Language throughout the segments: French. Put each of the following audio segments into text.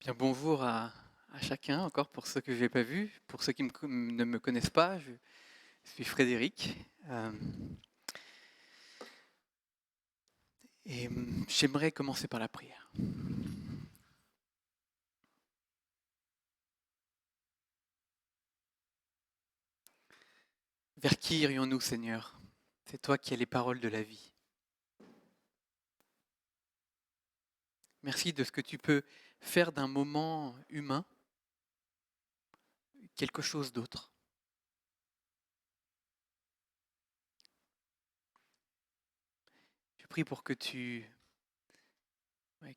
Bien, bonjour à chacun, encore pour ceux que je n'ai pas vus. Pour ceux qui ne me connaissent pas, je suis Frédéric. euh, J'aimerais commencer par la prière. Vers qui irions-nous, Seigneur? C'est toi qui as les paroles de la vie. Merci de ce que tu peux faire d'un moment humain quelque chose d'autre. Je prie pour ouais,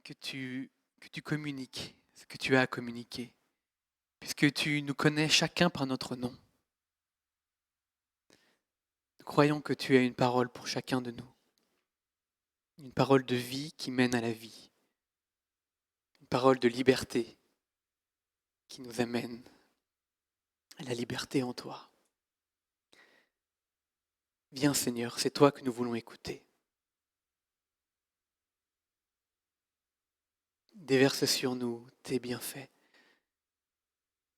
que tu communiques ce que tu as à communiquer, puisque tu nous connais chacun par notre nom. Nous croyons que tu as une parole pour chacun de nous, une parole de vie qui mène à la vie, une parole de liberté qui nous amène à la liberté en toi. Viens Seigneur, c'est toi que nous voulons écouter. Déverse sur nous tes bienfaits.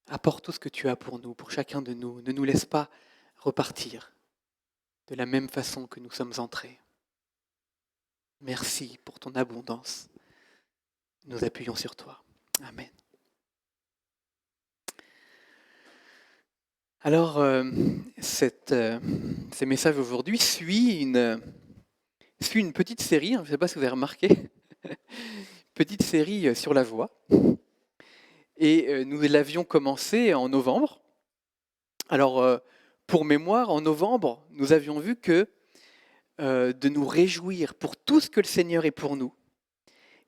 Apporte tout ce que tu as pour nous, pour chacun de nous. Ne nous laisse pas repartir de la même façon que nous sommes entrés. Merci pour ton abondance. Nous appuyons sur toi. Amen. Alors, ces messages aujourd'hui suit une petite série, je ne sais pas si vous avez remarqué, petite série sur la joie. Et nous l'avions commencé en novembre. Alors, pour mémoire, en novembre, nous avions vu que de nous réjouir pour tout ce que le Seigneur est pour nous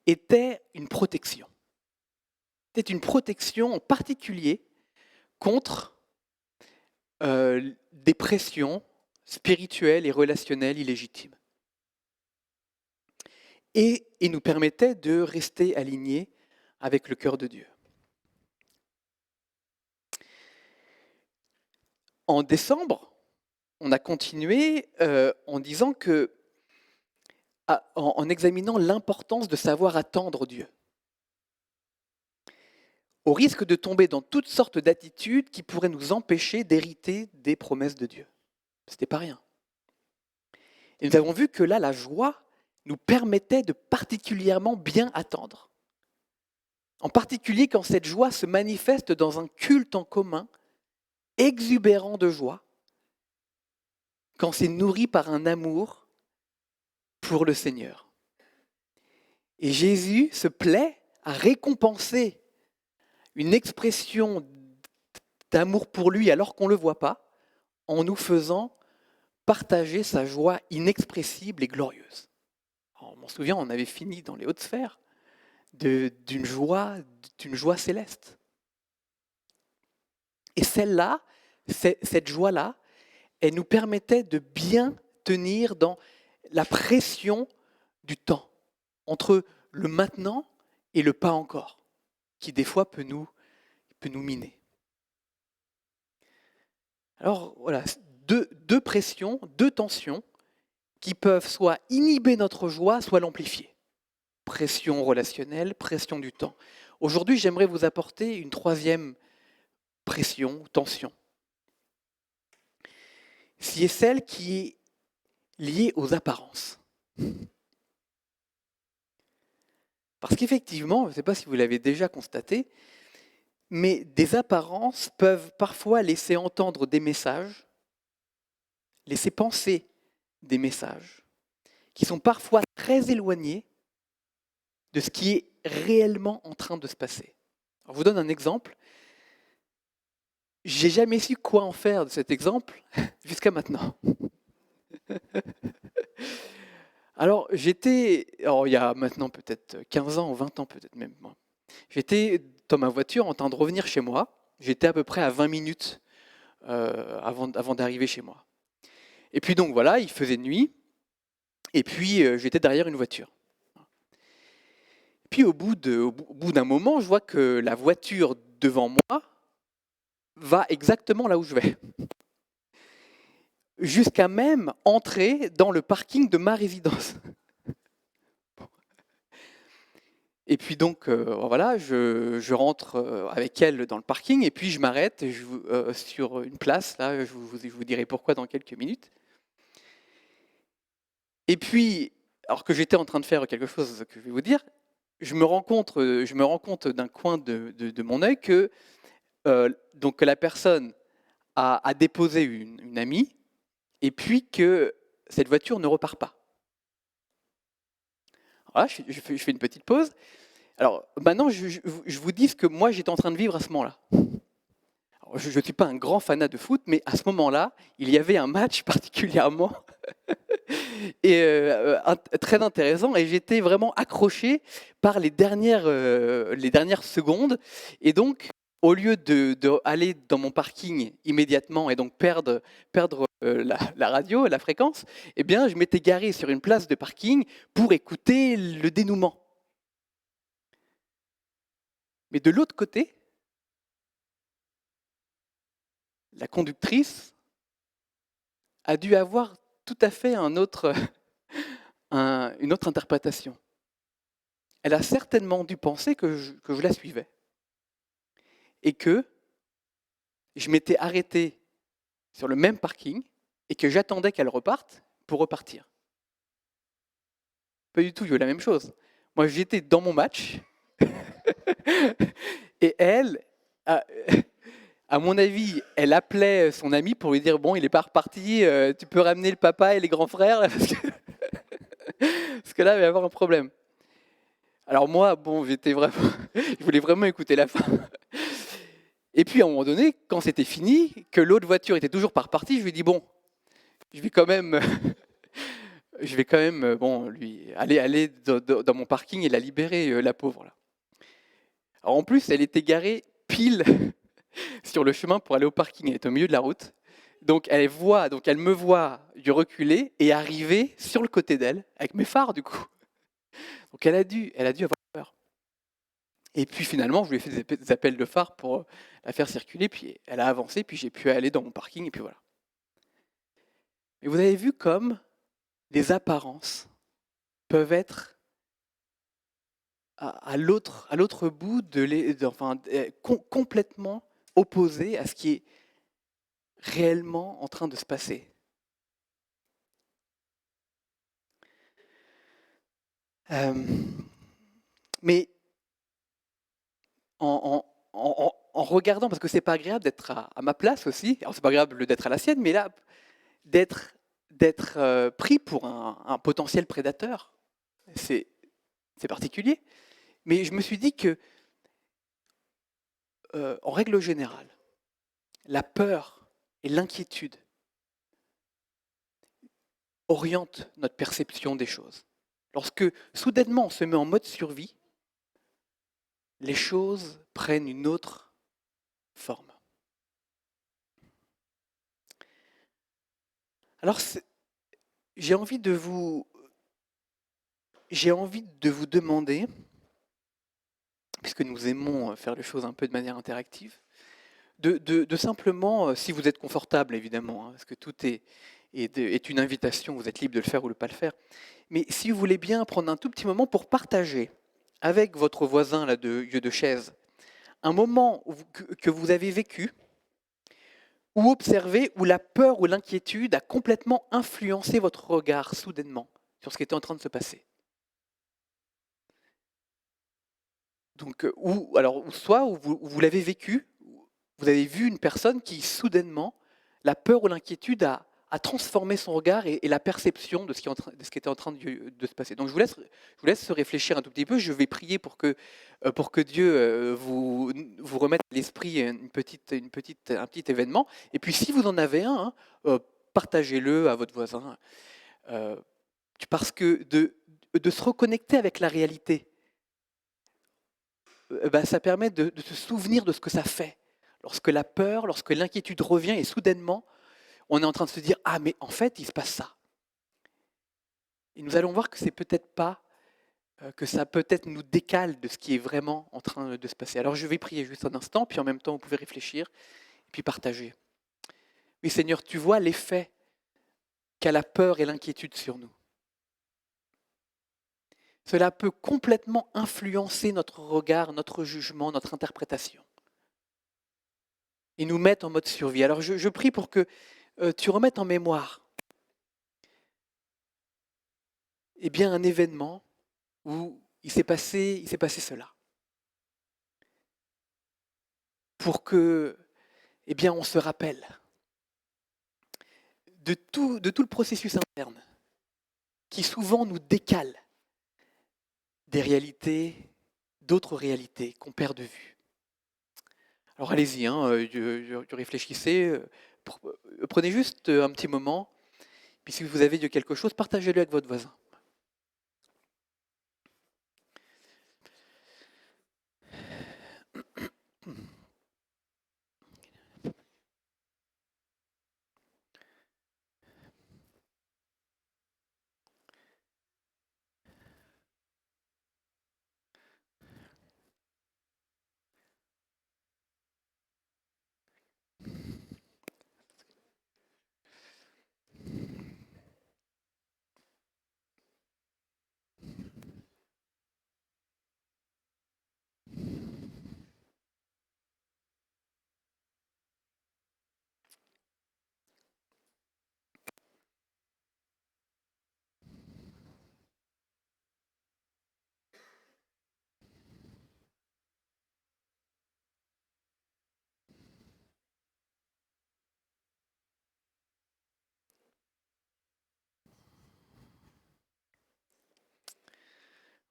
était une protection. C'était une protection en particulier contre des pressions spirituelles et relationnelles illégitimes. Et il nous permettait de rester alignés avec le cœur de Dieu. En décembre, on a continué en disant que, en examinant l'importance de savoir attendre Dieu, au risque de tomber dans toutes sortes d'attitudes qui pourraient nous empêcher d'hériter des promesses de Dieu. C'était pas rien. Et nous avons vu que là, la joie nous permettait de particulièrement bien attendre. En particulier quand cette joie se manifeste dans un culte en commun, exubérant de joie, quand c'est nourri par un amour pour le Seigneur. Et Jésus se plaît à récompenser une expression d'amour pour lui alors qu'on ne le voit pas, en nous faisant partager sa joie inexpressible et glorieuse. Alors, on m'en souvient, on avait fini dans les hautes sphères d'une joie céleste. Et celle-là, cette joie-là, elle nous permettait de bien tenir dans la pression du temps, entre le maintenant et le pas encore, qui des fois peut nous miner. Alors voilà, deux pressions, deux tensions qui peuvent soit inhiber notre joie, soit l'amplifier. Pression relationnelle, pression du temps. Aujourd'hui, j'aimerais vous apporter une troisième pression, tension. C'est celle qui est liée aux apparences. Parce qu'effectivement, je ne sais pas si vous l'avez déjà constaté, mais des apparences peuvent parfois laisser entendre des messages, laisser penser des messages, qui sont parfois très éloignés de ce qui est réellement en train de se passer. Alors, je vous donne un exemple. J'ai jamais su quoi en faire de cet exemple jusqu'à maintenant. Alors, il y a maintenant peut-être 15 ans ou 20 ans peut-être même, j'étais dans ma voiture en train de revenir chez moi. J'étais à peu près à 20 minutes avant d'arriver chez moi. Et puis donc voilà, il faisait nuit, et puis j'étais derrière une voiture. Puis au bout d'un moment, je vois que la voiture devant moi va exactement là où je vais. Jusqu'à même entrer dans le parking de ma résidence. Et puis donc, voilà, je rentre avec elle dans le parking et puis je m'arrête sur une place, là, je vous dirai pourquoi dans quelques minutes. Et puis, alors que j'étais en train de faire quelque chose que je vais vous dire, je me rends compte d'un coin de mon œil que, donc, que la personne a déposé une amie et puis que cette voiture ne repart pas. Voilà, je fais une petite pause. Alors maintenant, je vous dis ce que moi j'étais en train de vivre à ce moment-là. Alors, je ne suis pas un grand fanat de foot, mais à ce moment-là, il y avait un match particulièrement et très intéressant, et j'étais vraiment accroché par les dernières secondes. Et donc, au lieu d'aller dans mon parking immédiatement et donc perdre la radio, la fréquence, eh bien, je m'étais garé sur une place de parking pour écouter le dénouement. Mais de l'autre côté, la conductrice a dû avoir tout à fait une autre interprétation. Elle a certainement dû penser que je la suivais et que je m'étais arrêté sur le même parking et que j'attendais qu'elle reparte pour repartir. Pas du tout, il y a eu la même chose. Moi, j'étais dans mon match et elle, à mon avis, elle appelait son ami pour lui dire: bon, il n'est pas reparti, tu peux ramener le papa et les grands frères là, parce que là, il va y avoir un problème. Alors moi, bon, je voulais vraiment écouter la fin. Et puis à un moment donné, quand c'était fini, que l'autre voiture était toujours pas repartie, je lui ai dit: bon, je vais quand même, bon, lui aller dans mon parking et la libérer, la pauvre là. Alors en plus, elle était garée pile sur le chemin pour aller au parking. Elle est au milieu de la route. Donc elle me voit du reculer et arriver sur le côté d'elle avec mes phares du coup. Donc elle a dû avoir peur. Et puis finalement, je lui ai fait des appels de phare pour la faire circuler, puis elle a avancé, puis j'ai pu aller dans mon parking, et puis voilà. Et vous avez vu comme les apparences peuvent être à l'autre bout complètement opposées à ce qui est réellement en train de se passer. Mais en regardant, parce que c'est pas agréable d'être à ma place aussi, alors c'est pas agréable d'être à la sienne, mais là, d'être pris pour un potentiel prédateur, c'est particulier. Mais je me suis dit que, en règle générale, la peur et l'inquiétude orientent notre perception des choses. Lorsque soudainement on se met en mode survie, les choses prennent une autre forme. Alors, j'ai envie de vous demander, puisque nous aimons faire les choses un peu de manière interactive, de simplement, si vous êtes confortable évidemment, parce que tout est une invitation, vous êtes libre de le faire ou de ne pas le faire, mais si vous voulez bien prendre un tout petit moment pour partager avec votre voisin là, de lieu de chaise un moment que vous avez vécu ou observé où la peur ou l'inquiétude a complètement influencé votre regard soudainement sur ce qui était en train de se passer. Donc, soit vous l'avez vécu, vous avez vu une personne qui soudainement, la peur ou l'inquiétude a transformé son regard et la perception de ce qui était en train de se passer. Donc je vous laisse réfléchir un tout petit peu. Je vais prier pour que Dieu vous remette à l'esprit un petit événement. Et puis si vous en avez un, partagez-le à votre voisin. Parce que de se reconnecter avec la réalité, ça permet de se souvenir de ce que ça fait. Lorsque la peur, lorsque l'inquiétude revient et soudainement, on est en train de se dire: ah, mais en fait, il se passe ça. Et nous allons voir que c'est peut-être pas, que ça peut-être nous décale de ce qui est vraiment en train de se passer. Alors je vais prier juste un instant, puis en même temps, vous pouvez réfléchir et puis partager. Oui, Seigneur, tu vois l'effet qu'a la peur et l'inquiétude sur nous. cela peut complètement influencer notre regard, notre jugement, notre interprétation. Et nous mettre en mode survie. Alors je prie pour que tu remettes en mémoire un événement où il s'est passé cela. Pour que on se rappelle de tout le processus interne qui souvent nous décale des réalités, d'autres réalités qu'on perd de vue. Alors allez-y, réfléchissez, prenez juste un petit moment, puis si vous avez quelque chose, partagez-le avec votre voisin.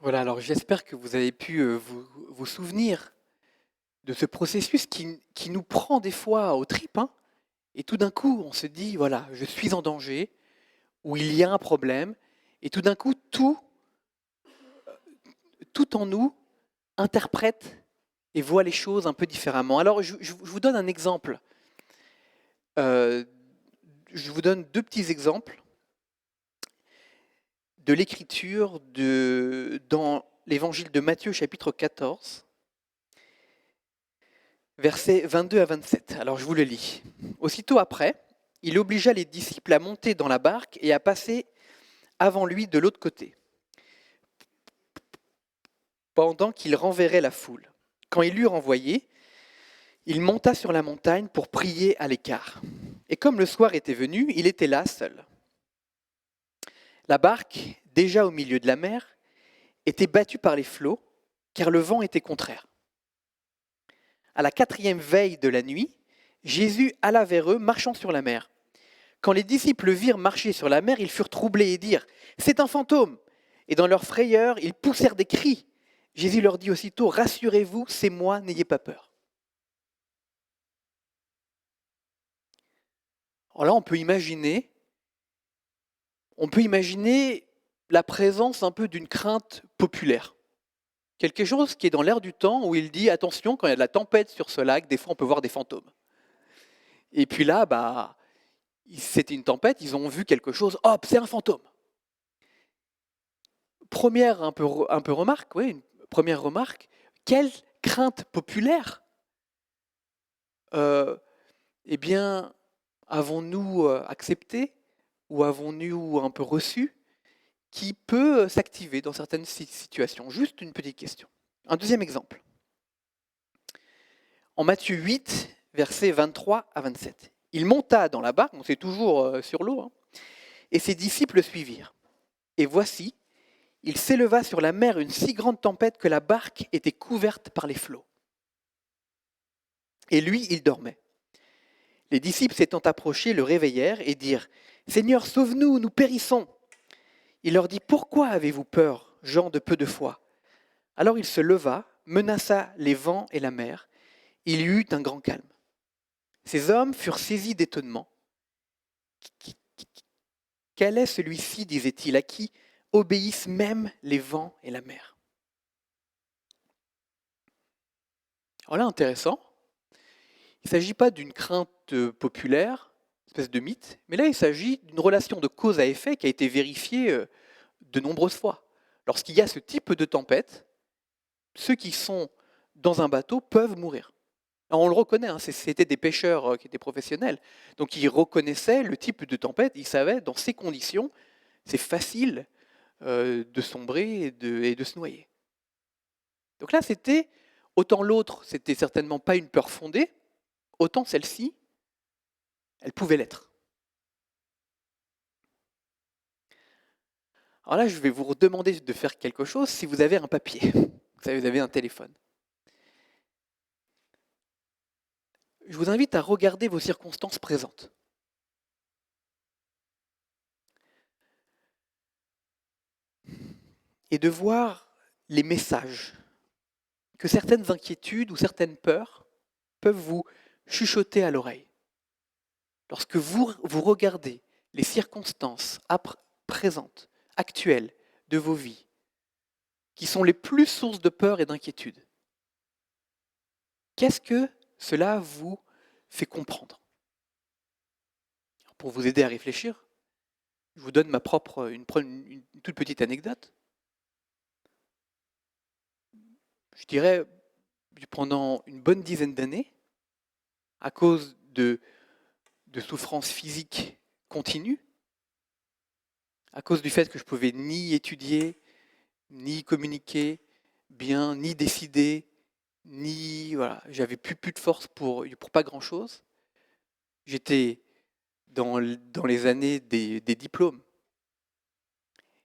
Voilà, alors j'espère que vous avez pu vous souvenir de ce processus qui nous prend des fois aux tripes, et tout d'un coup on se dit, voilà, je suis en danger, ou il y a un problème, et tout d'un coup tout en nous interprète et voit les choses un peu différemment. Alors je vous donne un exemple. Je vous donne 2 petits exemples de l'écriture dans l'évangile de Matthieu chapitre 14, versets 22 à 27. Alors je vous le lis. Aussitôt après, il obligea les disciples à monter dans la barque et à passer avant lui de l'autre côté, pendant qu'il renverrait la foule. Quand il l'eut renvoyé, il monta sur la montagne pour prier à l'écart. Et comme le soir était venu, il était là seul. La barque, déjà au milieu de la mer, était battue par les flots, car le vent était contraire. À la 4e veille de la nuit, Jésus alla vers eux, marchant sur la mer. Quand les disciples virent marcher sur la mer, ils furent troublés et dirent « C'est un fantôme !» Et dans leur frayeur, ils poussèrent des cris. Jésus leur dit aussitôt « Rassurez-vous, c'est moi, n'ayez pas peur. » Alors là, on peut imaginer la présence un peu d'une crainte populaire. Quelque chose qui est dans l'air du temps où il dit attention, quand il y a de la tempête sur ce lac, des fois on peut voir des fantômes. Et puis là, c'était une tempête, ils ont vu quelque chose, hop, c'est un fantôme. Première remarque, une première remarque, quelle crainte populaire avons-nous accepté ou avons-nous un peu reçu qui peut s'activer dans certaines situations? Juste une petite question. Un deuxième exemple. En Matthieu 8, versets 23 à 27. Il monta dans la barque, on c'est toujours sur l'eau, et ses disciples le suivirent. Et voici, il s'éleva sur la mer une si grande tempête que la barque était couverte par les flots. Et lui, il dormait. Les disciples s'étant approchés le réveillèrent et dirent « Seigneur, sauve-nous, nous périssons !» Il leur dit « Pourquoi avez-vous peur, gens de peu de foi ?» Alors il se leva, menaça les vents et la mer. Il y eut un grand calme. Ces hommes furent saisis d'étonnement. « Quel est celui-ci, disaient-ils, à qui obéissent même les vents et la mer ?» Alors là, intéressant. Il ne s'agit pas d'une crainte populaire, espèce de mythe, mais là, il s'agit d'une relation de cause à effet qui a été vérifiée de nombreuses fois. Lorsqu'il y a ce type de tempête, ceux qui sont dans un bateau peuvent mourir. Alors on le reconnaît, c'était des pêcheurs qui étaient professionnels, donc ils reconnaissaient le type de tempête, ils savaient, dans ces conditions, c'est facile de sombrer et de se noyer. Donc là, c'était, autant l'autre, c'était certainement pas une peur fondée, autant celle-ci, elle pouvait l'être. Alors là, je vais vous demander de faire quelque chose si vous avez un papier, vous avez un téléphone. Je vous invite à regarder vos circonstances présentes. Et de voir les messages que certaines inquiétudes ou certaines peurs peuvent vous chuchoter à l'oreille. Lorsque vous regardez les circonstances présentes, actuelles de vos vies, qui sont les plus sources de peur et d'inquiétude, qu'est-ce que cela vous fait comprendre? Pour vous aider à réfléchir, je vous donne une toute petite anecdote. Je dirais, pendant une bonne dizaine d'années, à cause de souffrances physiques continues, à cause du fait que je pouvais ni étudier, ni communiquer bien, ni décider, ni voilà, j'avais plus de force pour pas grand-chose. J'étais dans les années des diplômes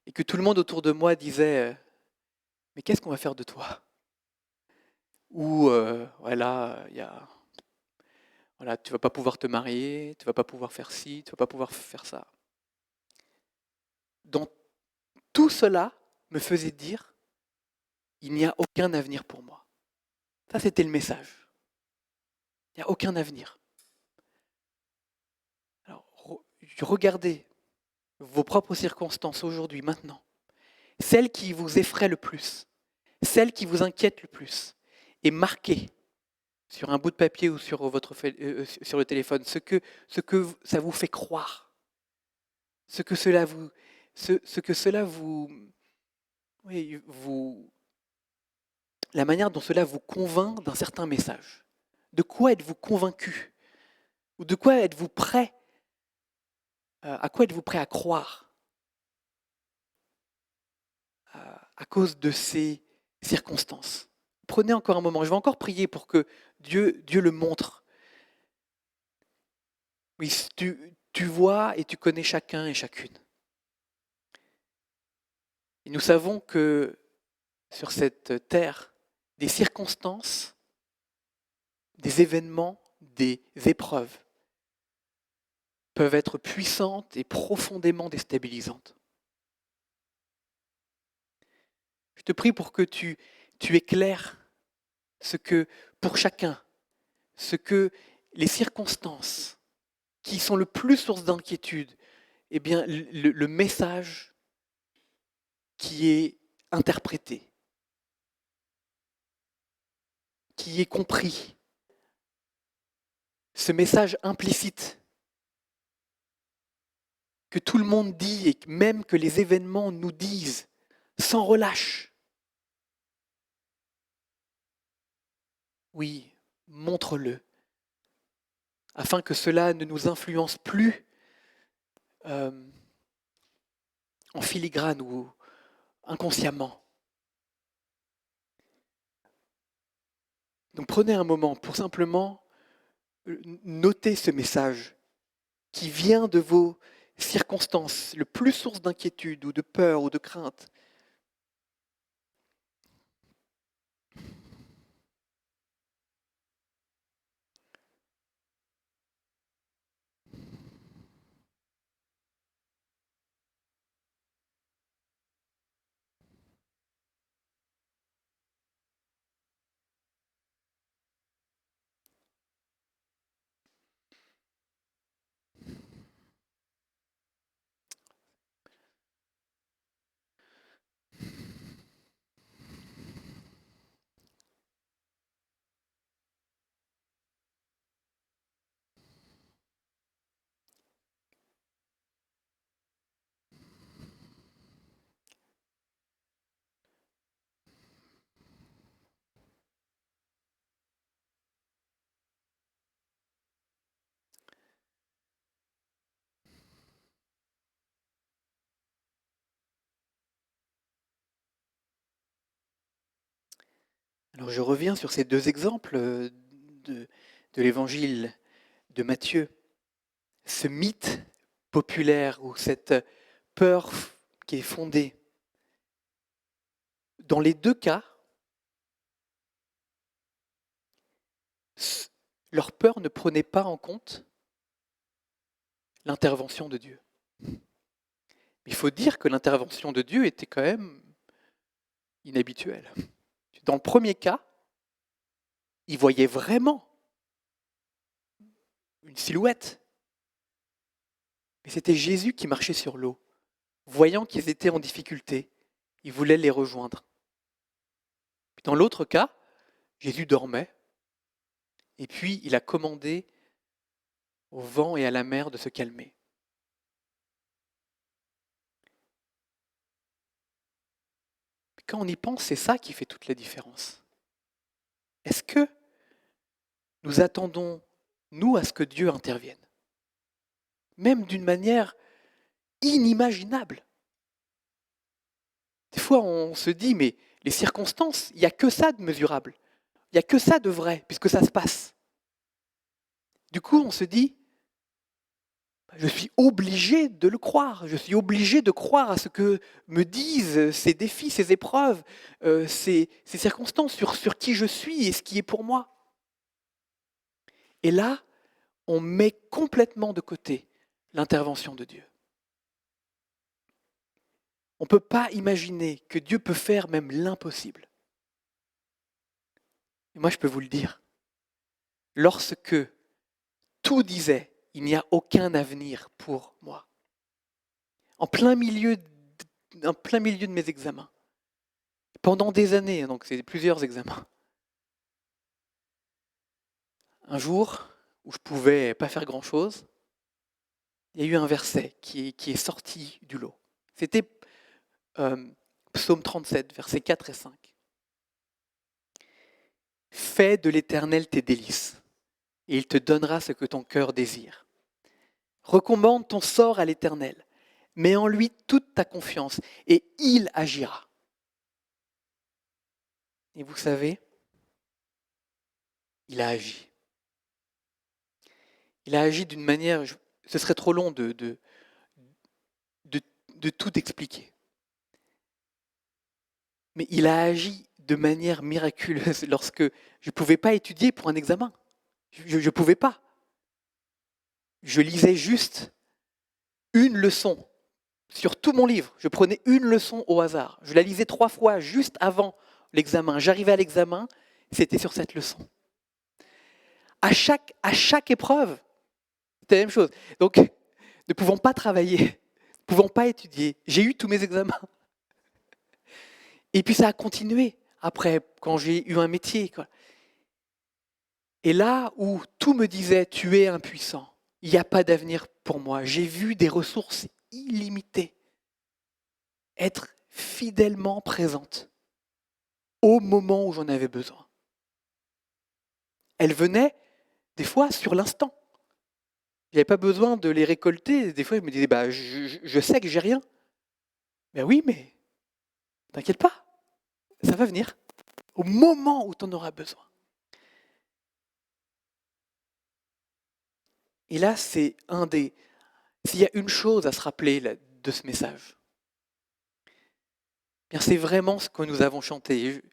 et que tout le monde autour de moi disait mais qu'est-ce qu'on va faire de toi? Ou voilà, voilà, tu vas pas pouvoir te marier, tu vas pas pouvoir faire ci, tu vas pas pouvoir faire ça. Dans tout cela me faisait dire il n'y a aucun avenir pour moi. Ça, c'était le message. Il n'y a aucun avenir. Alors, regardez vos propres circonstances aujourd'hui, maintenant. Celles qui vous effraient le plus, celles qui vous inquiètent le plus, et marquez sur un bout de papier ou sur le téléphone ce que ça vous fait croire, ce que cela vous, la manière dont cela vous convainc d'un certain message. De quoi êtes-vous convaincu? Ou de quoi êtes-vous prêt? À quoi êtes-vous prêt à croire à cause de ces circonstances? Prenez encore un moment. Je vais encore prier pour que Dieu le montre. Oui, tu vois et tu connais chacun et chacune. Et nous savons que sur cette terre, des circonstances, des événements, des épreuves peuvent être puissantes et profondément déstabilisantes. Je te prie pour que tu éclaires ce que, pour chacun, ce que les circonstances qui sont le plus source d'inquiétude, eh bien, le message qui est interprété, qui est compris, ce message implicite que tout le monde dit et même que les événements nous disent sans relâche. Oui, montre-le, afin que cela ne nous influence plus euh, en filigrane ou inconsciemment. Donc prenez un moment pour simplement noter ce message qui vient de vos circonstances, le plus source d'inquiétude ou de peur ou de crainte. Alors je reviens sur ces deux exemples de l'évangile de Matthieu. Ce mythe populaire ou cette peur qui est fondée. Dans les deux cas, leur peur ne prenait pas en compte l'intervention de Dieu. Il faut dire que l'intervention de Dieu était quand même inhabituelle. Dans le premier cas, ils voyaient vraiment une silhouette. Mais c'était Jésus qui marchait sur l'eau. Voyant qu'ils étaient en difficulté, il voulait les rejoindre. Dans l'autre cas, Jésus dormait, et puis il a commandé au vent et à la mer de se calmer. Quand on y pense, c'est ça qui fait toute la différence. Est-ce que nous attendons, nous, à ce que Dieu intervienne? Même d'une manière inimaginable. Des fois, on se dit, mais les circonstances, il n'y a que ça de mesurable. Il n'y a que ça de vrai, puisque ça se passe. Du coup, on se dit, je suis obligé de le croire. Je suis obligé de croire à ce que me disent ces défis, ces épreuves, ces circonstances sur qui je suis et ce qui est pour moi. Et là, on met complètement de côté l'intervention de Dieu. On ne peut pas imaginer que Dieu peut faire même l'impossible. Et moi, je peux vous le dire. Lorsque tout disait, il n'y a aucun avenir pour moi, en plein milieu de mes examens, pendant des années, donc c'est plusieurs examens, un jour où je ne pouvais pas faire grand-chose, il y a eu un verset qui est sorti du lot. C'était Psaume 37, versets 4 et 5. Fais de l'Éternel tes délices, et il te donnera ce que ton cœur désire. Recommande ton sort à l'Éternel, mets en lui toute ta confiance, et il agira. Et vous savez, il a agi. Il a agi d'une manière, ce serait trop long de tout expliquer. Mais il a agi de manière miraculeuse lorsque je ne pouvais pas étudier pour un examen. Je ne pouvais pas. Je lisais juste une leçon sur tout mon livre. Je prenais une leçon au hasard. Je la lisais 3 fois juste avant l'examen. J'arrivais à l'examen, c'était sur cette leçon. À chaque épreuve, c'était la même chose. Donc, ne pouvant pas travailler, ne pouvant pas étudier, j'ai eu tous mes examens. Et puis ça a continué après, quand j'ai eu un métier. Et là où tout me disait, tu es impuissant, il n'y a pas d'avenir pour moi, j'ai vu des ressources illimitées être fidèlement présentes au moment où j'en avais besoin. Elles venaient des fois sur l'instant. Je n'avais pas besoin de les récolter. Des fois, je me disais, je sais que j'ai rien. Ben oui, mais t'inquiète pas, ça va venir au moment où tu en auras besoin. Et là, c'est s'il y a une chose à se rappeler là, de ce message, bien c'est vraiment ce que nous avons chanté.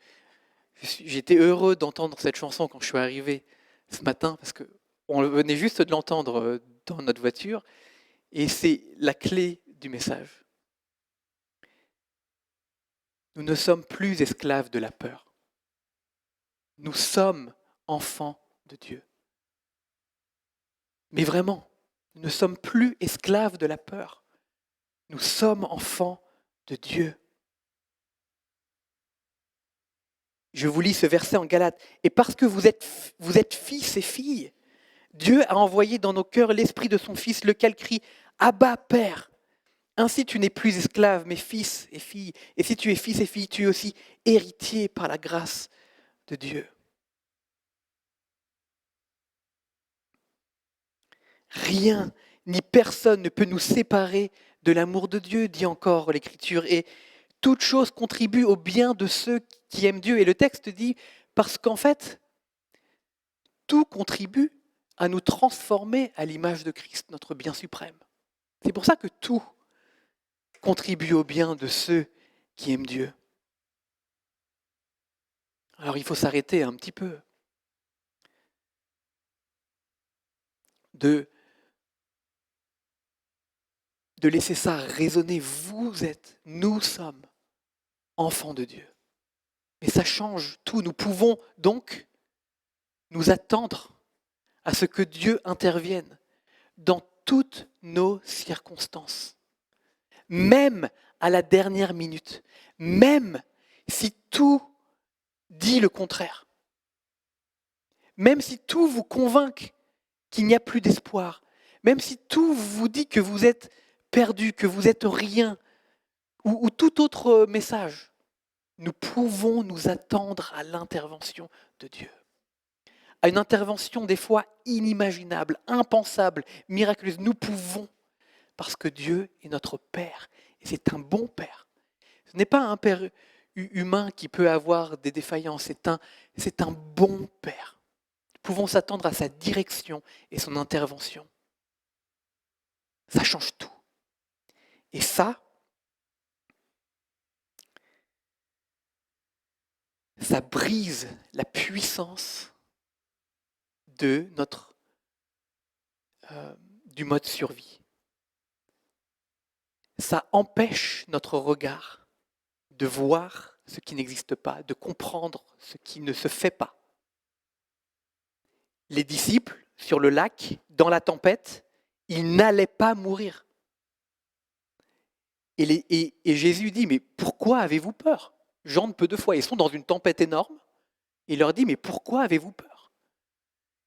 J'étais heureux d'entendre cette chanson quand je suis arrivé ce matin, parce qu'on venait juste de l'entendre dans notre voiture, et c'est la clé du message. Nous ne sommes plus esclaves de la peur. Nous sommes enfants de Dieu. Mais vraiment, nous ne sommes plus esclaves de la peur. Nous sommes enfants de Dieu. Je vous lis ce verset en Galates. Et parce que vous êtes fils et filles, Dieu a envoyé dans nos cœurs l'esprit de son Fils, lequel crie « Abba, Père ». Ainsi tu n'es plus esclave, mais fils et fille. Et si tu es fils et fille, tu es aussi héritier par la grâce de Dieu. Rien ni personne ne peut nous séparer de l'amour de Dieu, dit encore l'Écriture. Et toute chose contribue au bien de ceux qui aiment Dieu. Et le texte dit, Parce qu'en fait, tout contribue à nous transformer à l'image de Christ, notre bien suprême. C'est pour ça que tout contribue au bien de ceux qui aiment Dieu. Alors il faut s'arrêter un petit peu de laisser ça résonner. Nous sommes enfants de Dieu. Mais ça change tout. Nous pouvons donc nous attendre à ce que Dieu intervienne dans toutes nos circonstances. Même à la dernière minute. Même si tout dit le contraire. Même si tout vous convainc qu'il n'y a plus d'espoir. Même si tout vous dit que vous êtes perdu, que vous êtes rien, ou tout autre message, nous pouvons nous attendre à l'intervention de Dieu. À une intervention des fois inimaginable, impensable, miraculeuse. Nous pouvons, parce que Dieu est notre Père. Et c'est un bon Père. Ce n'est pas un Père humain qui peut avoir des défaillances, c'est un bon Père. Nous pouvons s'attendre à sa direction et son intervention. Ça change tout. Et ça brise la puissance de du mode survie. Ça empêche notre regard de voir ce qui n'existe pas, de comprendre ce qui ne se fait pas. Les disciples, sur le lac, dans la tempête, ils n'allaient pas mourir. Et Jésus dit, mais pourquoi avez-vous peur? Jean de peu de foi, ils sont dans une tempête énorme. Il leur dit, mais pourquoi avez-vous peur?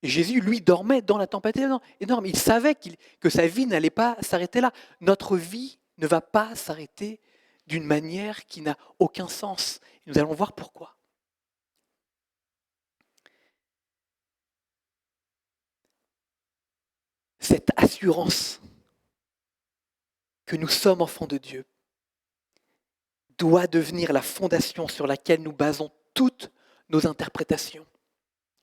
Et Jésus, lui, dormait dans la tempête énorme. Il savait que sa vie n'allait pas s'arrêter là. Notre vie ne va pas s'arrêter d'une manière qui n'a aucun sens. Et nous allons voir pourquoi. Cette assurance que nous sommes enfants de Dieu doit devenir la fondation sur laquelle nous basons toutes nos interprétations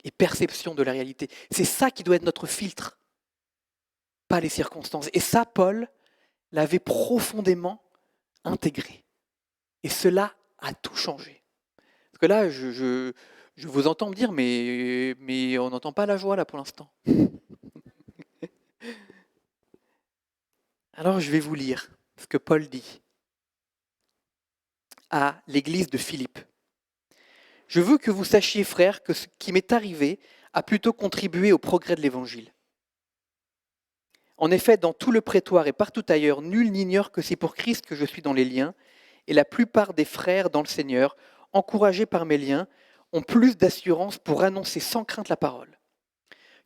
et perceptions de la réalité. C'est ça qui doit être notre filtre, pas les circonstances. Et ça, Paul l'avait profondément intégré. Et cela a tout changé. Parce que là, je vous entends me dire, mais on n'entend pas la joie là pour l'instant. Alors je vais vous lire ce que Paul dit à l'église de Philippe. Je veux que vous sachiez, frères, que ce qui m'est arrivé a plutôt contribué au progrès de l'Évangile. En effet, dans tout le prétoire et partout ailleurs, nul n'ignore que c'est pour Christ que je suis dans les liens, et la plupart des frères dans le Seigneur, encouragés par mes liens, ont plus d'assurance pour annoncer sans crainte la parole.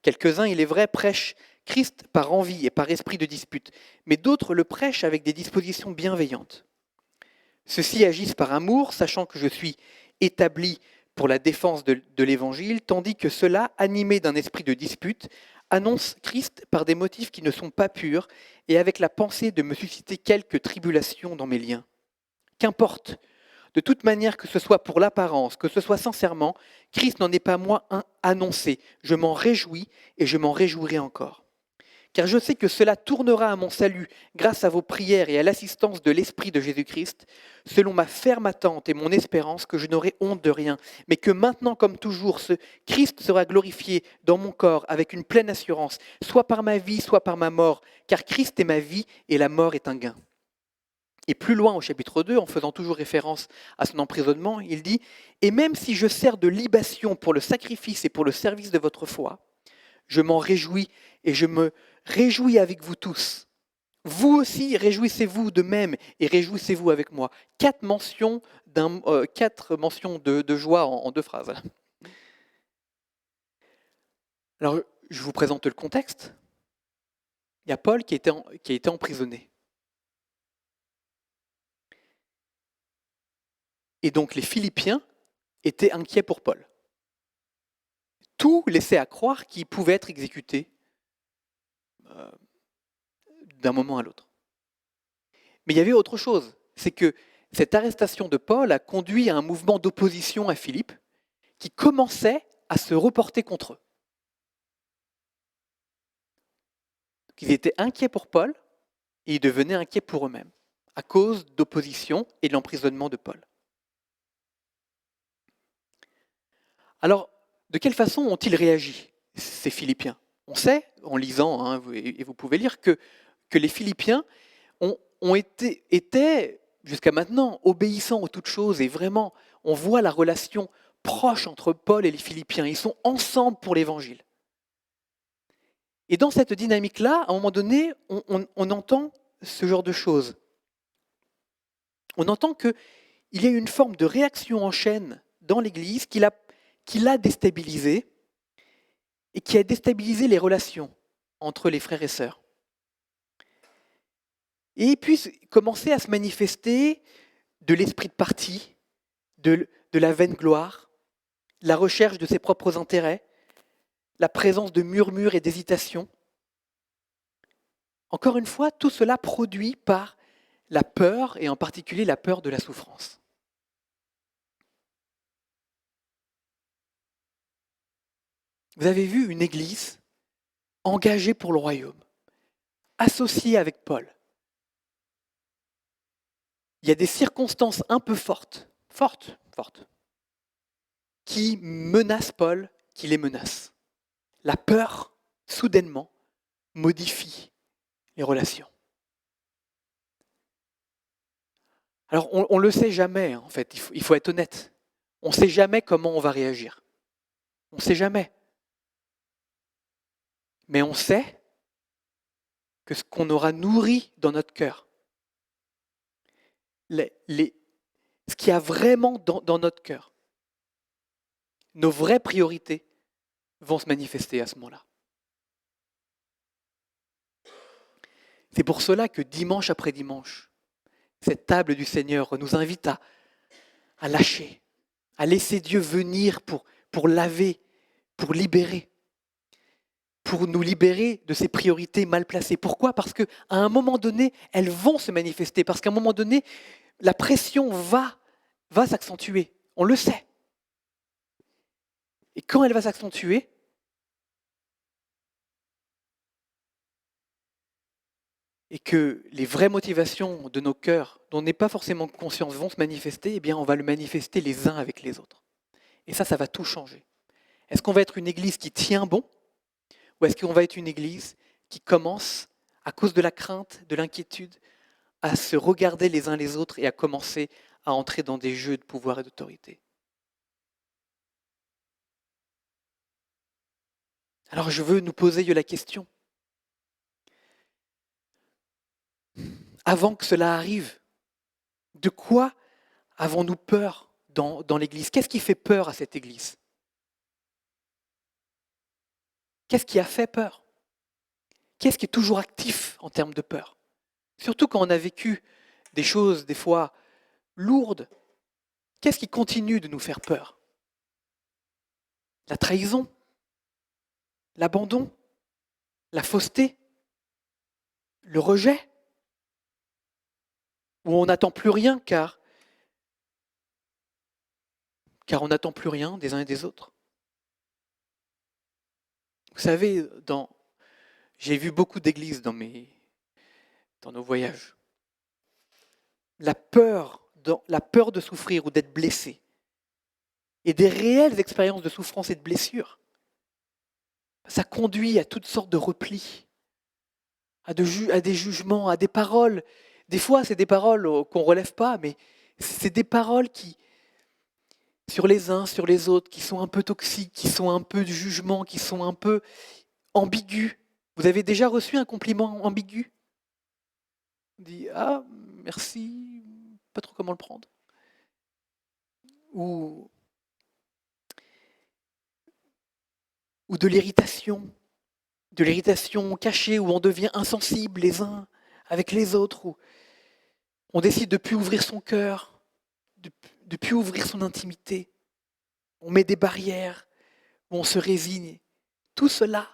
Quelques-uns, il est vrai, prêchent Christ par envie et par esprit de dispute, mais d'autres le prêchent avec des dispositions bienveillantes. Ceux-ci agissent par amour, sachant que je suis établi pour la défense de l'Évangile, tandis que ceux-là, animés d'un esprit de dispute, annoncent Christ par des motifs qui ne sont pas purs et avec la pensée de me susciter quelques tribulations dans mes liens. Qu'importe, de toute manière, que ce soit pour l'apparence, que ce soit sincèrement, Christ n'en est pas moins annoncé. Je m'en réjouis et je m'en réjouirai encore. Car je sais que cela tournera à mon salut grâce à vos prières et à l'assistance de l'Esprit de Jésus-Christ, selon ma ferme attente et mon espérance que je n'aurai honte de rien, mais que maintenant comme toujours, ce Christ sera glorifié dans mon corps avec une pleine assurance, soit par ma vie, soit par ma mort, car Christ est ma vie et la mort est un gain. Et plus loin au chapitre 2, en faisant toujours référence à son emprisonnement, il dit « Et même si je sers de libation pour le sacrifice et pour le service de votre foi, je m'en réjouis et je me réjouis avec vous tous. Vous aussi, réjouissez-vous de même et réjouissez-vous avec moi. 4 mentions, de joie en 2 phrases. Alors, je vous présente le contexte. Il y a Paul qui a été emprisonné. Et donc les Philippiens étaient inquiets pour Paul. Tout laissait à croire qu'il pouvait être exécuté d'un moment à l'autre. Mais il y avait autre chose, c'est que cette arrestation de Paul a conduit à un mouvement d'opposition à Philippe qui commençaient à se reporter contre eux. Ils étaient inquiets pour Paul et ils devenaient inquiets pour eux-mêmes à cause d'opposition et de l'emprisonnement de Paul. Alors, de quelle façon ont-ils réagi, ces Philippiens? On sait, en lisant, et vous pouvez lire, que les Philippiens étaient, jusqu'à maintenant, obéissants aux toutes choses, et vraiment, on voit la relation proche entre Paul et les Philippiens. Ils sont ensemble pour l'Évangile. Et dans cette dynamique-là, à un moment donné, on entend ce genre de choses. On entend qu'il y a une forme de réaction en chaîne dans l'Église qui l'a déstabilisé et qui a déstabilisé les relations entre les frères et sœurs. Et puis commencer à se manifester de l'esprit de parti, de la vaine gloire, la recherche de ses propres intérêts, la présence de murmures et d'hésitations. Encore une fois, tout cela produit par la peur, et en particulier la peur de la souffrance. Vous avez vu une église engagée pour le royaume, associée avec Paul. Il y a des circonstances un peu fortes, qui menacent Paul, qui les menacent. La peur, soudainement, modifie les relations. Alors, on ne le sait jamais, en fait, il faut être honnête. On ne sait jamais comment on va réagir. On ne sait jamais. Mais on sait que ce qu'on aura nourri dans notre cœur, ce qu'il y a vraiment dans notre cœur, nos vraies priorités vont se manifester à ce moment-là. C'est pour cela que dimanche après dimanche, cette table du Seigneur nous invite à lâcher, à laisser Dieu venir pour laver, pour libérer, pour nous libérer de ces priorités mal placées. Pourquoi ? Parce qu'à un moment donné, elles vont se manifester, parce qu'à un moment donné, la pression va s'accentuer, on le sait. Et quand elle va s'accentuer, et que les vraies motivations de nos cœurs, dont on n'est pas forcément conscience, vont se manifester, eh bien on va le manifester les uns avec les autres. Et ça va tout changer. Est-ce qu'on va être une église qui tient bon, ou est-ce qu'on va être une église qui commence, à cause de la crainte, de l'inquiétude, à se regarder les uns les autres et à commencer à entrer dans des jeux de pouvoir et d'autorité? Alors je veux nous poser la question. Avant que cela arrive, de quoi avons-nous peur dans l'Église? Qu'est-ce qui fait peur à cette Église? Qu'est-ce qui a fait peur? Qu'est-ce qui est toujours actif en termes de peur? Surtout quand on a vécu des choses, des fois, lourdes. Qu'est-ce qui continue de nous faire peur? La trahison? L'abandon? La fausseté? Le rejet? Où on n'attend plus rien car on n'attend plus rien des uns et des autres. Vous savez, j'ai vu beaucoup d'églises dans nos voyages. La peur de souffrir ou d'être blessé et des réelles expériences de souffrance et de blessure, ça conduit à toutes sortes de replis, à des jugements, à des paroles. Des fois, c'est des paroles qu'on ne relève pas, mais c'est des paroles qui, sur les uns, sur les autres, qui sont un peu toxiques, qui sont un peu de jugement, qui sont un peu ambiguës. Vous avez déjà reçu un compliment ambigu? On dit « Ah, merci, pas trop comment le prendre ». Ou de l'irritation cachée, où on devient insensible les uns avec les autres, où on décide de ne plus ouvrir son cœur, de ne plus ouvrir son intimité. On met des barrières, où on se résigne. Tout cela,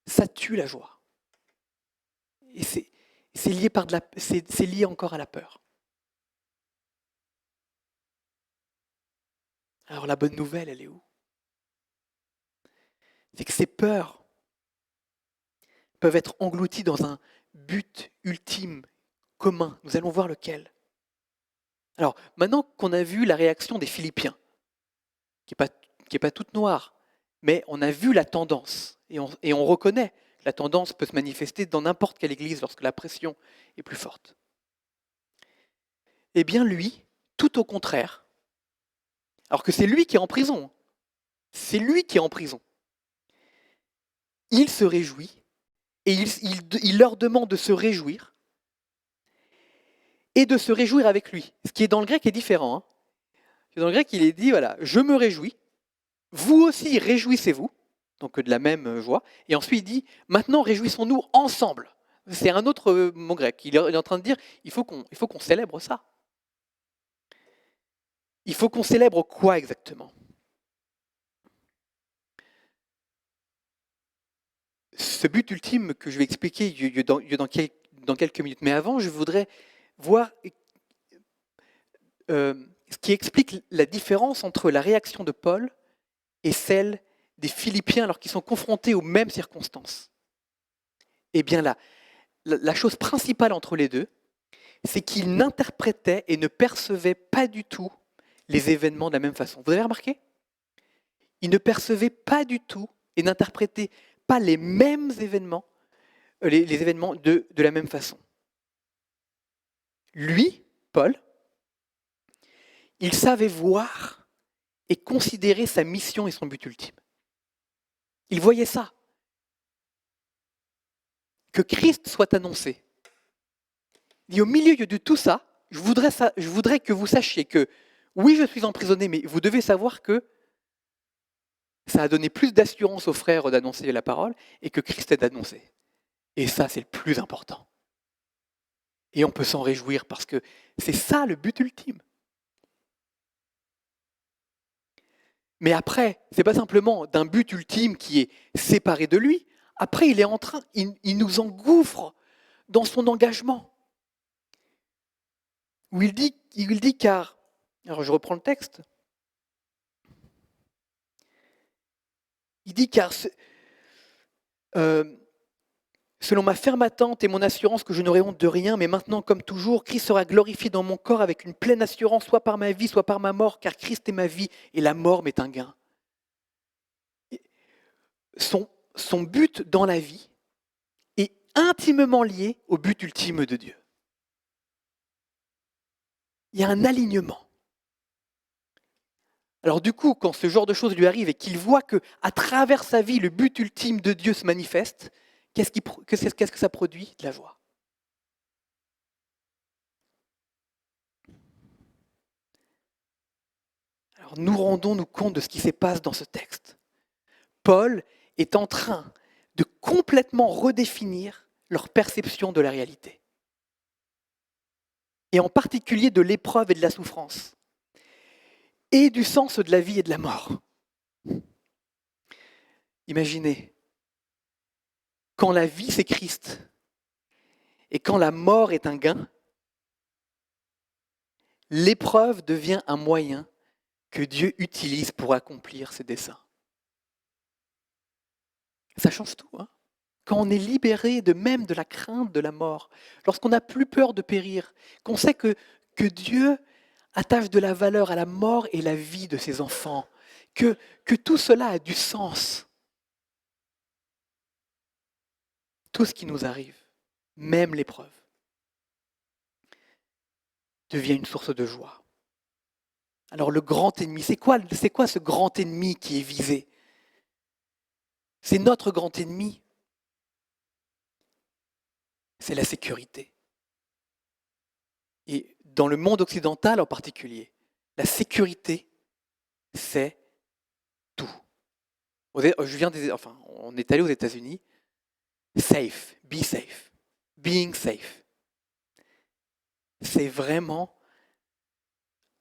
ça tue la joie. Et c'est lié encore à la peur. Alors la bonne nouvelle, elle est où? C'est que ces peurs peuvent être englouties dans un but ultime, commun. Nous allons voir lequel. Alors, maintenant qu'on a vu la réaction des Philippiens, qui n'est pas toute noire, mais on a vu la tendance, et on reconnaît que la tendance peut se manifester dans n'importe quelle église lorsque la pression est plus forte. Eh bien lui, tout au contraire, alors que c'est lui qui est en prison, c'est lui qui est en prison, il se réjouit, et il leur demande de se réjouir, et de se réjouir avec lui. Ce qui est dans le grec est différent. Hein. Dans le grec, il est dit, voilà, je me réjouis, vous aussi réjouissez-vous, donc de la même joie, et ensuite il dit, maintenant réjouissons-nous ensemble. C'est un autre mot grec. Il est en train de dire, il faut qu'on célèbre ça. Il faut qu'on célèbre quoi exactement? Ce but ultime que je vais expliquer dans quelques minutes, mais avant, je voudrais voir ce qui explique la différence entre la réaction de Paul et celle des Philippiens alors qu'ils sont confrontés aux mêmes circonstances. Eh bien, la chose principale entre les deux, c'est qu'ils n'interprétaient et ne percevaient pas du tout les événements de la même façon. Vous avez remarqué? Ils ne percevaient pas du tout et n'interprétaient pas les mêmes événements, les événements de la même façon. Lui, Paul, il savait voir et considérer sa mission et son but ultime. Il voyait ça. Que Christ soit annoncé. Et au milieu de tout ça, je voudrais que vous sachiez que, oui, je suis emprisonné, mais vous devez savoir que ça a donné plus d'assurance aux frères d'annoncer la parole et que Christ est d'annoncer. Et ça, c'est le plus important. Et on peut s'en réjouir parce que c'est ça le but ultime. Mais après, ce n'est pas simplement d'un but ultime qui est séparé de lui. Après, il nous engouffre dans son engagement. Où il dit car, alors je reprends le texte, il dit car selon ma ferme attente et mon assurance que je n'aurai honte de rien, mais maintenant comme toujours, Christ sera glorifié dans mon corps avec une pleine assurance, soit par ma vie, soit par ma mort, car Christ est ma vie et la mort m'est un gain. Son but dans la vie est intimement lié au but ultime de Dieu. Il y a un alignement. Alors du coup, quand ce genre de choses lui arrive et qu'il voit qu'à travers sa vie, le but ultime de Dieu se manifeste, qu'est-ce que ça produit? De la joie. Alors nous rendons-nous compte de ce qui se passe dans ce texte. Paul est en train de complètement redéfinir leur perception de la réalité. Et en particulier de l'épreuve et de la souffrance. Et du sens de la vie et de la mort. Imaginez, quand la vie c'est Christ et quand la mort est un gain, l'épreuve devient un moyen que Dieu utilise pour accomplir ses desseins. Ça change tout. Hein, quand on est libéré de la crainte de la mort, lorsqu'on n'a plus peur de périr, qu'on sait que Dieu attache de la valeur à la mort et la vie de ses enfants, que tout cela a du sens. Tout ce qui nous arrive, même l'épreuve, devient une source de joie. Alors le grand ennemi, c'est quoi ce grand ennemi qui est visé? C'est notre grand ennemi. C'est la sécurité. Et dans le monde occidental en particulier, la sécurité, c'est tout. On est allé aux États-Unis. Safe, be safe, being safe. C'est vraiment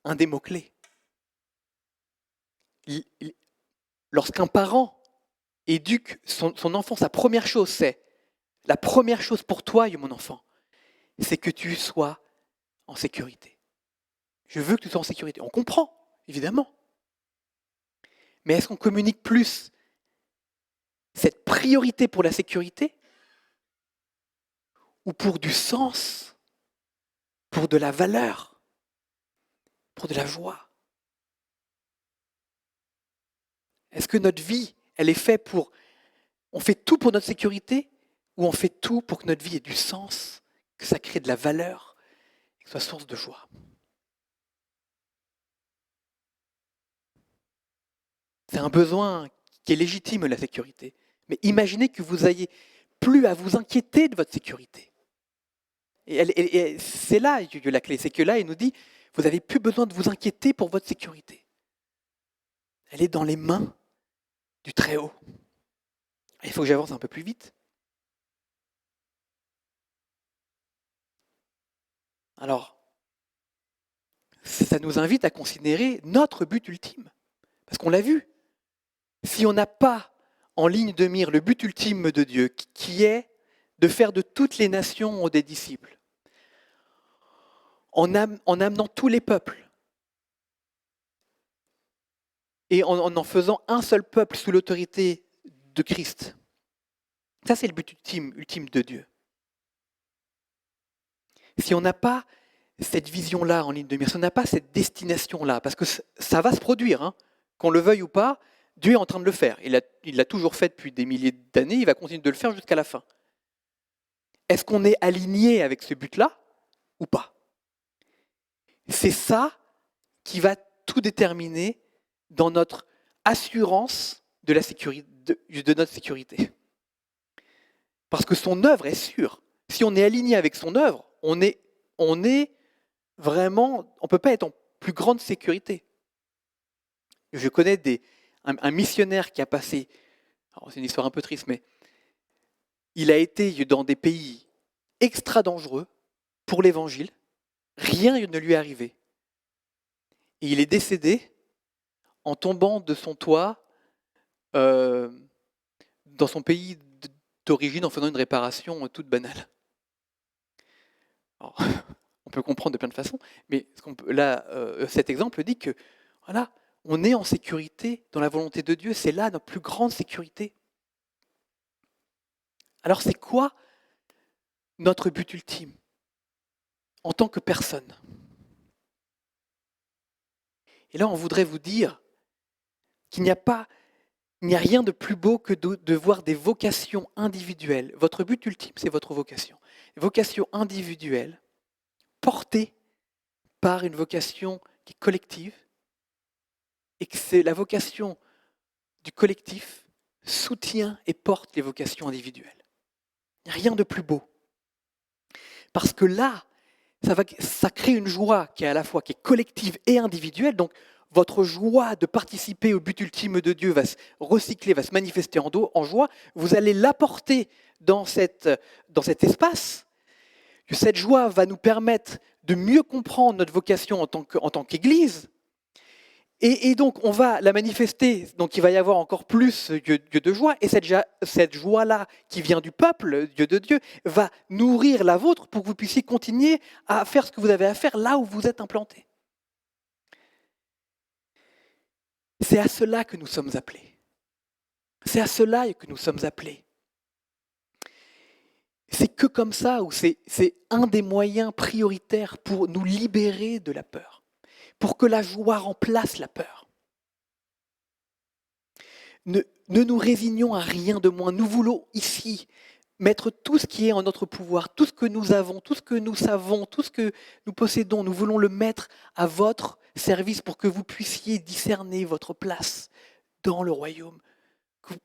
un des mots-clés. Lorsqu'un parent éduque son enfant, sa première chose, c'est la première chose pour toi, mon enfant, c'est que tu sois en sécurité. Je veux que tu sois en sécurité. On comprend, évidemment. Mais est-ce qu'on communique plus cette priorité pour la sécurité ou pour du sens, pour de la valeur, pour de la joie? Est-ce que notre vie, elle est faite pour... On fait tout pour notre sécurité ou on fait tout pour que notre vie ait du sens, que ça crée de la valeur et que ce soit source de joie? C'est un besoin qui est légitime, la sécurité. Mais imaginez que vous ayez plus à vous inquiéter de votre sécurité. Et c'est là la clé, c'est que là, il nous dit, vous n'avez plus besoin de vous inquiéter pour votre sécurité. Elle est dans les mains du Très-Haut. Il faut que j'avance un peu plus vite. Alors, ça nous invite à considérer notre but ultime. Parce qu'on l'a vu. Si on n'a pas en ligne de mire le but ultime de Dieu, qui est de faire de toutes les nations des disciples, en amenant tous les peuples, et en faisant un seul peuple sous l'autorité de Christ. Ça, c'est le but ultime de Dieu. Si on n'a pas cette vision-là en ligne de mire, si on n'a pas cette destination-là, parce que ça va se produire, hein, qu'on le veuille ou pas, Dieu est en train de le faire. Il l'a toujours fait depuis des milliers d'années, il va continuer de le faire jusqu'à la fin. Est-ce qu'on est aligné avec ce but-là ou pas? C'est ça qui va tout déterminer dans notre assurance de la sécurité, de notre sécurité. Parce que son œuvre est sûre. Si on est aligné avec son œuvre, on est vraiment, on ne peut pas être en plus grande sécurité. Je connais un missionnaire qui a passé, alors c'est une histoire un peu triste, mais il a été dans des pays extra dangereux pour l'évangile, rien ne lui est arrivé. Et il est décédé en tombant de son toit dans son pays d'origine en faisant une réparation toute banale. Alors, on peut comprendre de plein de façons, mais là, cet exemple dit que voilà, on est en sécurité dans la volonté de Dieu, c'est là notre plus grande sécurité. Alors c'est quoi notre but ultime en tant que personne? Et là, on voudrait vous dire qu'il n'y a rien de plus beau que de voir des vocations individuelles. Votre but ultime, c'est votre vocation. Vocation individuelle, portée par une vocation qui est collective, et que c'est la vocation du collectif soutient et porte les vocations individuelles. Il n'y a rien de plus beau. Parce que là, ça crée une joie qui est à la fois qui est collective et individuelle. Donc, votre joie de participer au but ultime de Dieu va se recycler, va se manifester en joie. Vous allez l'apporter dans cet espace. Cette joie va nous permettre de mieux comprendre notre vocation en tant qu'Église. Et donc, on va la manifester, donc il va y avoir encore plus de joie, et cette joie-là qui vient du peuple, Dieu de Dieu, va nourrir la vôtre pour que vous puissiez continuer à faire ce que vous avez à faire là où vous êtes implantés. C'est à cela que nous sommes appelés. C'est à cela que nous sommes appelés. C'est que comme ça, ou c'est un des moyens prioritaires pour nous libérer de la peur, pour que la joie remplace la peur. Ne nous résignons à rien de moins. Nous voulons ici mettre tout ce qui est en notre pouvoir, tout ce que nous avons, tout ce que nous savons, tout ce que nous possédons, nous voulons le mettre à votre service pour que vous puissiez discerner votre place dans le royaume,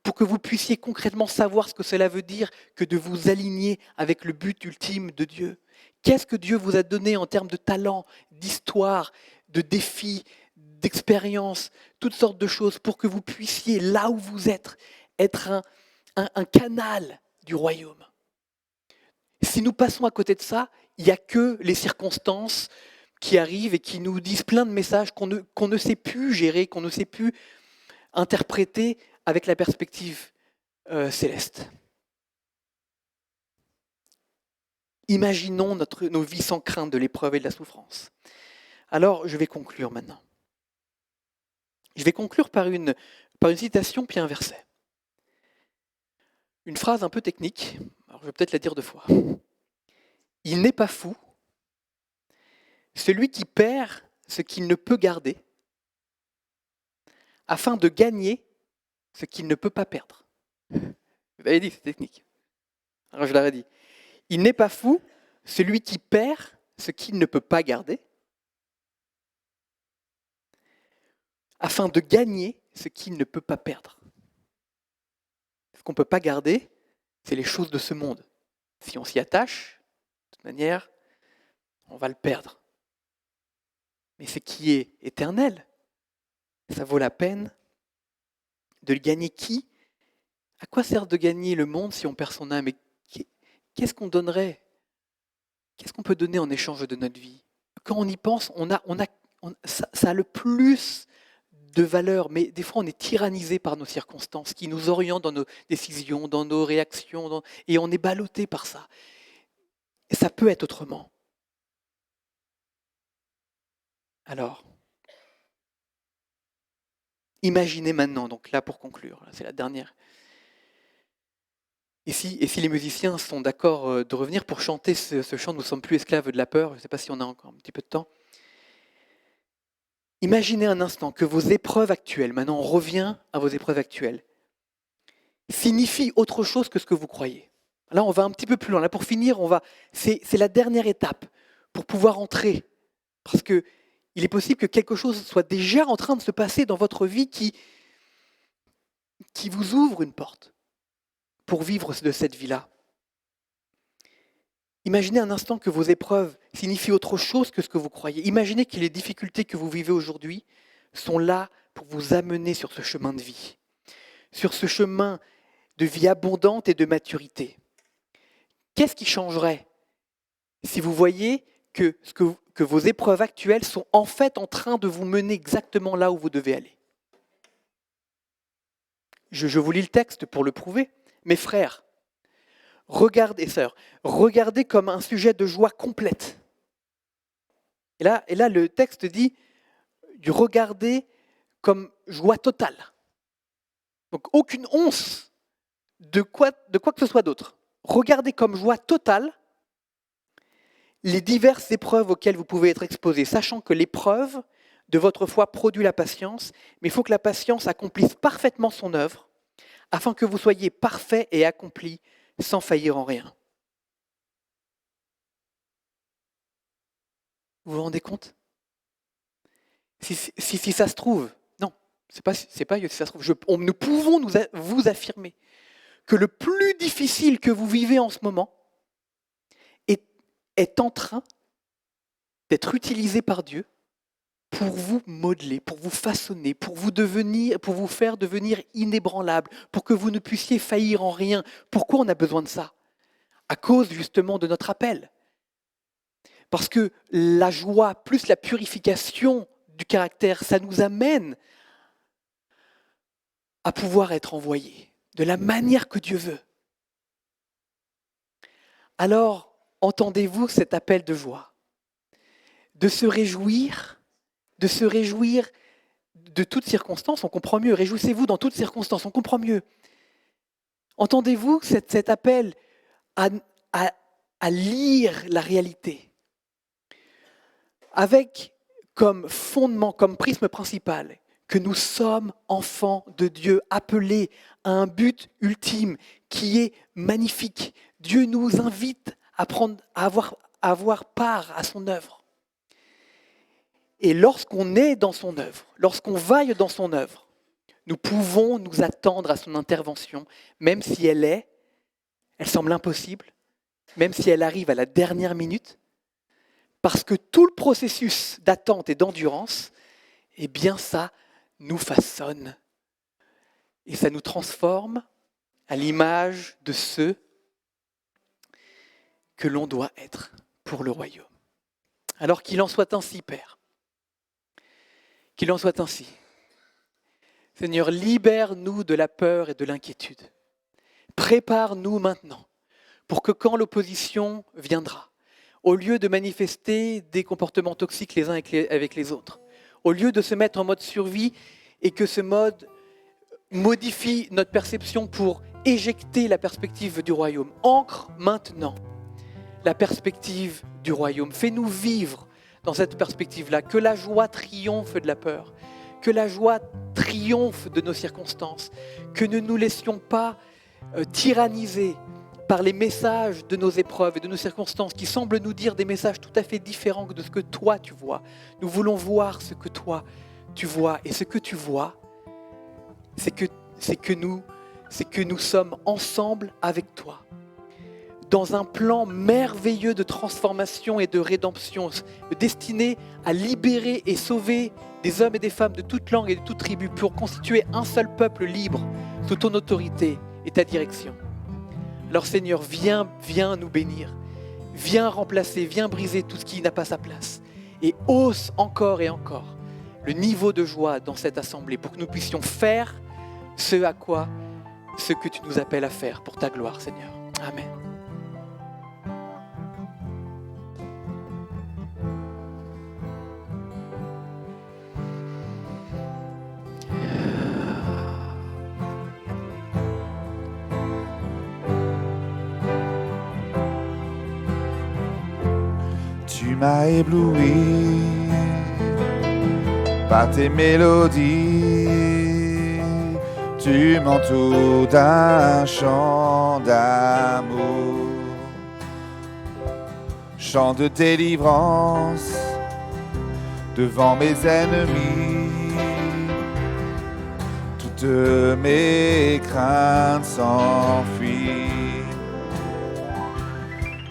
pour que vous puissiez concrètement savoir ce que cela veut dire que de vous aligner avec le but ultime de Dieu. Qu'est-ce que Dieu vous a donné en termes de talent, d'histoire, de défis, d'expérience, toutes sortes de choses pour que vous puissiez, là où vous êtes, être un canal du royaume. Si nous passons à côté de ça, il n'y a que les circonstances qui arrivent et qui nous disent plein de messages qu'on ne sait plus gérer, qu'on ne sait plus interpréter avec la perspective céleste. Imaginons nos vies sans crainte de l'épreuve et de la souffrance. Alors, je vais conclure maintenant. Je vais conclure par par une citation puis un verset. Une phrase un peu technique, alors je vais peut-être la dire deux fois. Il n'est pas fou, celui qui perd ce qu'il ne peut garder, afin de gagner ce qu'il ne peut pas perdre. Vous avez dit, c'est technique. Alors je l'aurais dit. Il n'est pas fou, celui qui perd ce qu'il ne peut pas garder, afin de gagner ce qu'il ne peut pas perdre. Ce qu'on ne peut pas garder, c'est les choses de ce monde. Si on s'y attache, de toute manière, on va le perdre. Mais ce qui est éternel, ça vaut la peine de le gagner. Qui ? À quoi sert de gagner le monde si on perd son âme ? Et qu'est-ce qu'on donnerait ? Qu'est-ce qu'on peut donner en échange de notre vie ? Quand on y pense, ça a le plus de valeur, mais des fois on est tyrannisé par nos circonstances qui nous orientent dans nos décisions, dans nos réactions, et on est ballotté par ça. Et ça peut être autrement. Alors, imaginez maintenant, donc là pour conclure, c'est la dernière. Et si les musiciens sont d'accord de revenir pour chanter ce chant « Nous ne sommes plus esclaves de la peur », je ne sais pas si on a encore un petit peu de temps. Imaginez un instant que vos épreuves actuelles, maintenant on revient à vos épreuves actuelles, signifient autre chose que ce que vous croyez. Là on va un petit peu plus loin. Là pour finir, c'est la dernière étape pour pouvoir entrer. Parce qu'il est possible que quelque chose soit déjà en train de se passer dans votre vie qui vous ouvre une porte pour vivre de cette vie-là. Imaginez un instant que vos épreuves signifient autre chose que ce que vous croyez. Imaginez que les difficultés que vous vivez aujourd'hui sont là pour vous amener sur ce chemin de vie, sur ce chemin de vie abondante et de maturité. Qu'est-ce qui changerait si vous voyez que vos épreuves actuelles sont en fait en train de vous mener exactement là où vous devez aller ? Je vous lis le texte pour le prouver. Mes frères, regardez, sœurs, regardez comme un sujet de joie complète. Et là, le texte dit du regarder comme joie totale. Donc aucune once de quoi que ce soit d'autre. Regardez comme joie totale les diverses épreuves auxquelles vous pouvez être exposés, sachant que l'épreuve de votre foi produit la patience, mais il faut que la patience accomplisse parfaitement son œuvre, afin que vous soyez parfaits et accomplis sans faillir en rien. Vous vous rendez compte ? Si ça se trouve, non, c'est pas si ça se trouve. Nous pouvons vous affirmer que le plus difficile que vous vivez en ce moment est en train d'être utilisé par Dieu pour vous modeler, pour vous façonner, pour vous faire devenir inébranlable, pour que vous ne puissiez faillir en rien. Pourquoi on a besoin de ça ? À cause justement de notre appel. Parce que la joie plus la purification du caractère, ça nous amène à pouvoir être envoyés de la manière que Dieu veut. Alors, entendez-vous cet appel de joie, de se réjouir de toutes circonstances, on comprend mieux. Réjouissez-vous dans toutes circonstances, on comprend mieux. Entendez-vous cet appel à lire la réalité avec comme fondement, comme prisme principal, que nous sommes enfants de Dieu, appelés à un but ultime qui est magnifique. Dieu nous invite à avoir part à son œuvre. Et lorsqu'on est dans son œuvre, lorsqu'on vaille dans son œuvre, nous pouvons nous attendre à son intervention, même si elle semble impossible, même si elle arrive à la dernière minute, parce que tout le processus d'attente et d'endurance, eh bien ça nous façonne et ça nous transforme à l'image de ceux que l'on doit être pour le royaume. Alors qu'il en soit ainsi, Père. Qu'il en soit ainsi. Seigneur, libère-nous de la peur et de l'inquiétude. Prépare-nous maintenant pour que quand l'opposition viendra, au lieu de manifester des comportements toxiques les uns avec les autres, au lieu de se mettre en mode survie et que ce mode modifie notre perception pour éjecter la perspective du royaume. Ancre maintenant la perspective du royaume. Fais-nous vivre dans cette perspective-là, que la joie triomphe de la peur, que la joie triomphe de nos circonstances, que ne nous laissions pas tyranniser par les messages de nos épreuves et de nos circonstances qui semblent nous dire des messages tout à fait différents de ce que toi tu vois. Nous voulons voir ce que toi tu vois, et ce que tu vois, c'est que nous sommes ensemble avec toi, dans un plan merveilleux de transformation et de rédemption, destiné à libérer et sauver des hommes et des femmes de toute langue et de toute tribu pour constituer un seul peuple libre sous ton autorité et ta direction. Alors Seigneur, viens nous bénir, viens remplacer, viens briser tout ce qui n'a pas sa place et hausse encore et encore le niveau de joie dans cette assemblée pour que nous puissions faire ce que tu nous appelles à faire pour ta gloire, Seigneur. Amen. Tu m'as ébloui par tes mélodies, tu m'entoures d'un chant d'amour, chant de délivrance devant mes ennemis. Toutes mes craintes s'enfuient.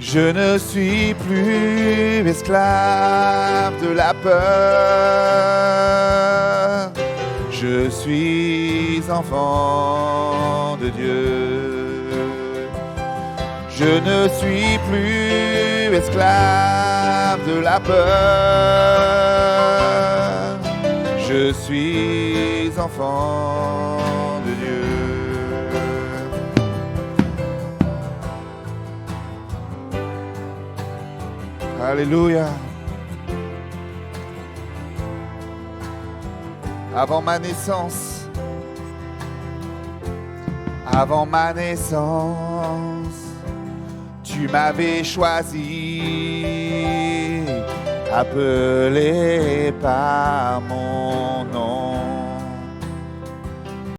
Je ne suis plus esclave de la peur. Je suis enfant de Dieu. Je ne suis plus esclave de la peur. Je suis enfant de Dieu. Alléluia. Avant ma naissance, tu m'avais choisi, appelé par mon nom.